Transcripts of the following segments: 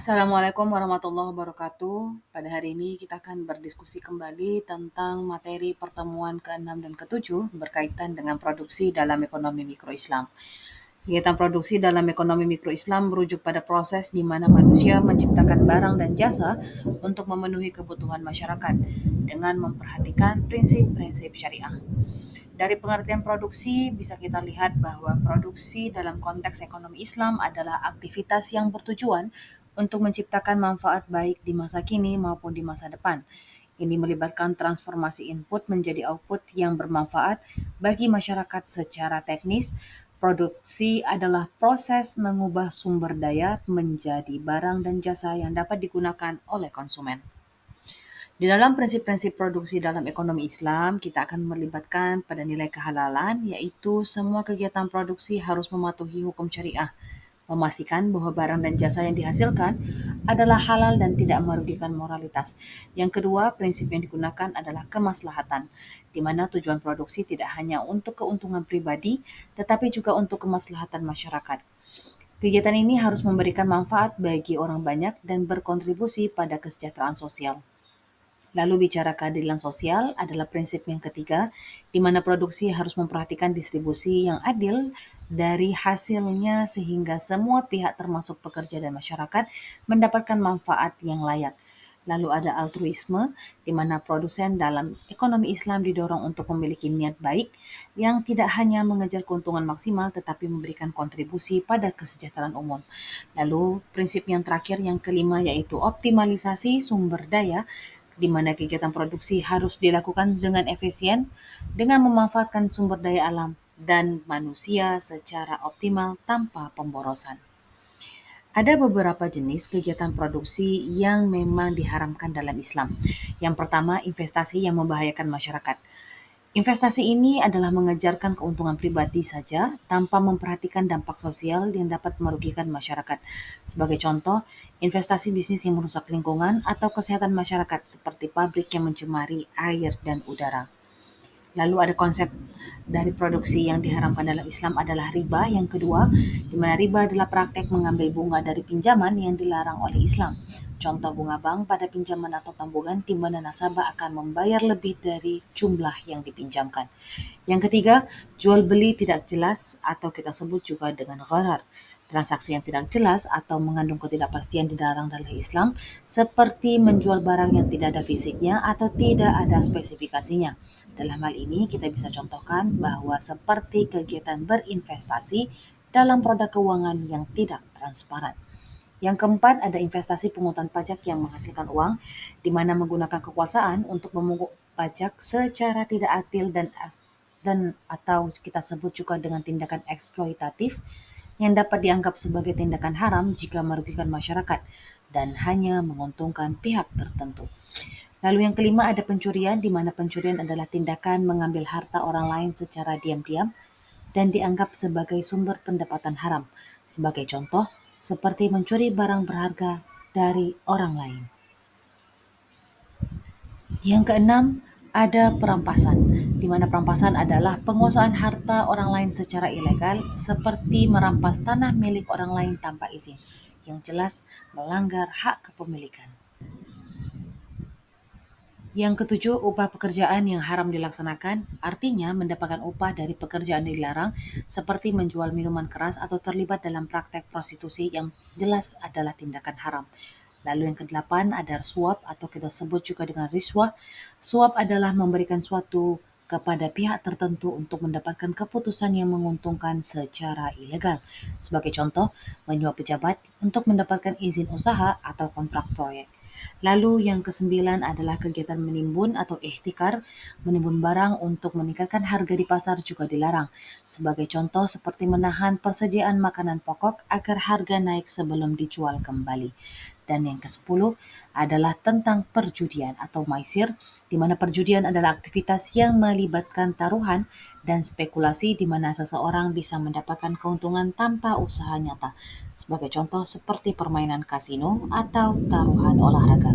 Assalamualaikum warahmatullahi wabarakatuh. Pada hari ini kita akan berdiskusi kembali tentang materi pertemuan ke-6 dan ke-7 berkaitan dengan produksi dalam ekonomi mikro Islam. Kegiatan produksi dalam ekonomi mikro Islam merujuk pada proses di mana manusia menciptakan barang dan jasa untuk memenuhi kebutuhan masyarakat dengan memperhatikan prinsip-prinsip syariah. Dari pengertian produksi bisa kita lihat bahwa produksi dalam konteks ekonomi Islam adalah aktivitas yang bertujuan untuk menciptakan manfaat baik di masa kini maupun di masa depan. Ini melibatkan transformasi input menjadi output yang bermanfaat bagi masyarakat secara teknis. Produksi adalah proses mengubah sumber daya menjadi barang dan jasa yang dapat digunakan oleh konsumen. Di dalam prinsip-prinsip produksi dalam ekonomi Islam, kita akan melibatkan pada nilai kehalalan, yaitu semua kegiatan produksi harus mematuhi hukum syariah, memastikan bahwa barang dan jasa yang dihasilkan adalah halal dan tidak merugikan moralitas. Yang kedua, prinsip yang digunakan adalah kemaslahatan, di mana tujuan produksi tidak hanya untuk keuntungan pribadi, tetapi juga untuk kemaslahatan masyarakat. Kegiatan ini harus memberikan manfaat bagi orang banyak dan berkontribusi pada kesejahteraan sosial. Lalu bicara keadilan sosial adalah prinsip yang ketiga, di mana produksi harus memperhatikan distribusi yang adil dari hasilnya sehingga semua pihak termasuk pekerja dan masyarakat mendapatkan manfaat yang layak. Lalu ada altruisme, di mana produsen dalam ekonomi Islam didorong untuk memiliki niat baik yang tidak hanya mengejar keuntungan maksimal tetapi memberikan kontribusi pada kesejahteraan umum. Lalu prinsip yang terakhir yang kelima yaitu optimalisasi sumber daya di mana kegiatan produksi harus dilakukan dengan efisien dengan memanfaatkan sumber daya alam dan manusia secara optimal tanpa pemborosan. Ada beberapa jenis kegiatan produksi yang memang diharamkan dalam Islam. Yang pertama, investasi yang membahayakan masyarakat. Investasi ini adalah mengejarkan keuntungan pribadi saja tanpa memperhatikan dampak sosial yang dapat merugikan masyarakat. Sebagai contoh, investasi bisnis yang merusak lingkungan atau kesehatan masyarakat seperti pabrik yang mencemari air dan udara. Lalu ada konsep dari produksi yang diharamkan dalam Islam adalah riba. Yang kedua, di mana riba adalah praktek mengambil bunga dari pinjaman yang dilarang oleh Islam. Contoh bunga bank pada pinjaman atau tabungan di mana nasabah akan membayar lebih dari jumlah yang dipinjamkan. Yang ketiga, jual beli tidak jelas atau kita sebut juga dengan gharar. Transaksi yang tidak jelas atau mengandung ketidakpastian dilarang dalam Islam, seperti menjual barang yang tidak ada fisiknya atau tidak ada spesifikasinya. Dalam hal ini, kita bisa contohkan bahwa seperti kegiatan berinvestasi dalam produk keuangan yang tidak transparan. Yang keempat, ada investasi pungutan pajak yang menghasilkan uang, di mana menggunakan kekuasaan untuk memungut pajak secara tidak adil dan atau kita sebut juga dengan tindakan eksploitatif yang dapat dianggap sebagai tindakan haram jika merugikan masyarakat dan hanya menguntungkan pihak tertentu. Lalu yang kelima ada pencurian, di mana pencurian adalah tindakan mengambil harta orang lain secara diam-diam dan dianggap sebagai sumber pendapatan haram. Sebagai contoh, seperti mencuri barang berharga dari orang lain. Yang keenam, ada perampasan, di mana perampasan adalah penguasaan harta orang lain secara ilegal, seperti merampas tanah milik orang lain tanpa izin, yang jelas melanggar hak kepemilikan. Yang ketujuh, upah pekerjaan yang haram dilaksanakan, artinya mendapatkan upah dari pekerjaan dilarang, seperti menjual minuman keras atau terlibat dalam praktek prostitusi yang jelas adalah tindakan haram. Lalu yang kedelapan ada suap atau kita sebut juga dengan riswah. Suap adalah memberikan suatu kepada pihak tertentu untuk mendapatkan keputusan yang menguntungkan secara ilegal. Sebagai contoh, menyuap pejabat untuk mendapatkan izin usaha atau kontrak proyek. Lalu yang kesembilan adalah kegiatan menimbun atau ihtikar, menimbun barang untuk meningkatkan harga di pasar juga dilarang. Sebagai contoh seperti menahan persediaan makanan pokok agar harga naik sebelum dijual kembali. Dan yang ke-10 adalah tentang perjudian atau maisir, di mana perjudian adalah aktivitas yang melibatkan taruhan dan spekulasi di mana seseorang bisa mendapatkan keuntungan tanpa usaha nyata. Sebagai contoh seperti permainan kasino atau taruhan olahraga.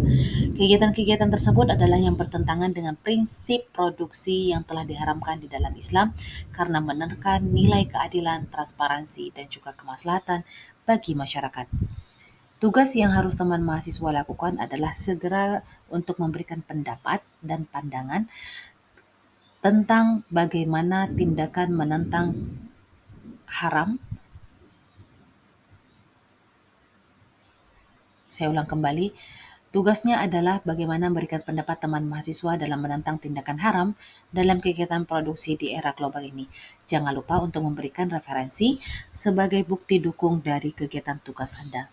Kegiatan-kegiatan tersebut adalah yang bertentangan dengan prinsip produksi yang telah diharamkan di dalam Islam karena menekan nilai keadilan, transparansi, dan juga kemaslahatan bagi masyarakat. Tugas yang harus teman mahasiswa lakukan adalah segera untuk memberikan pendapat dan pandangan tentang bagaimana tindakan menentang haram. Saya ulang kembali, tugasnya adalah bagaimana memberikan pendapat teman mahasiswa dalam menentang tindakan haram dalam kegiatan produksi di era global ini. Jangan lupa untuk memberikan referensi sebagai bukti dukung dari kegiatan tugas Anda.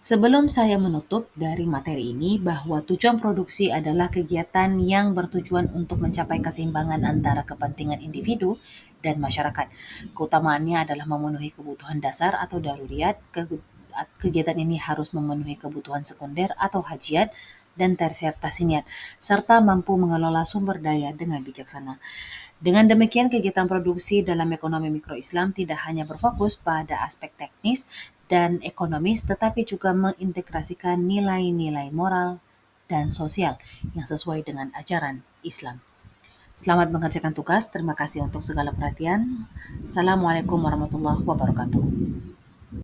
Sebelum saya menutup dari materi ini bahwa tujuan produksi adalah kegiatan yang bertujuan untuk mencapai keseimbangan antara kepentingan individu dan masyarakat. Keutamaannya adalah memenuhi kebutuhan dasar atau daruriyat. Kegiatan ini harus memenuhi kebutuhan sekunder atau hajiat dan tersier tasniat, serta mampu mengelola sumber daya dengan bijaksana. Dengan demikian, kegiatan produksi dalam ekonomi mikro Islam tidak hanya berfokus pada aspek teknis dan ekonomis, tetapi juga mengintegrasikan nilai-nilai moral dan sosial yang sesuai dengan ajaran Islam. Selamat mengerjakan tugas. Terima kasih untuk segala perhatian. Assalamualaikum warahmatullahi wabarakatuh.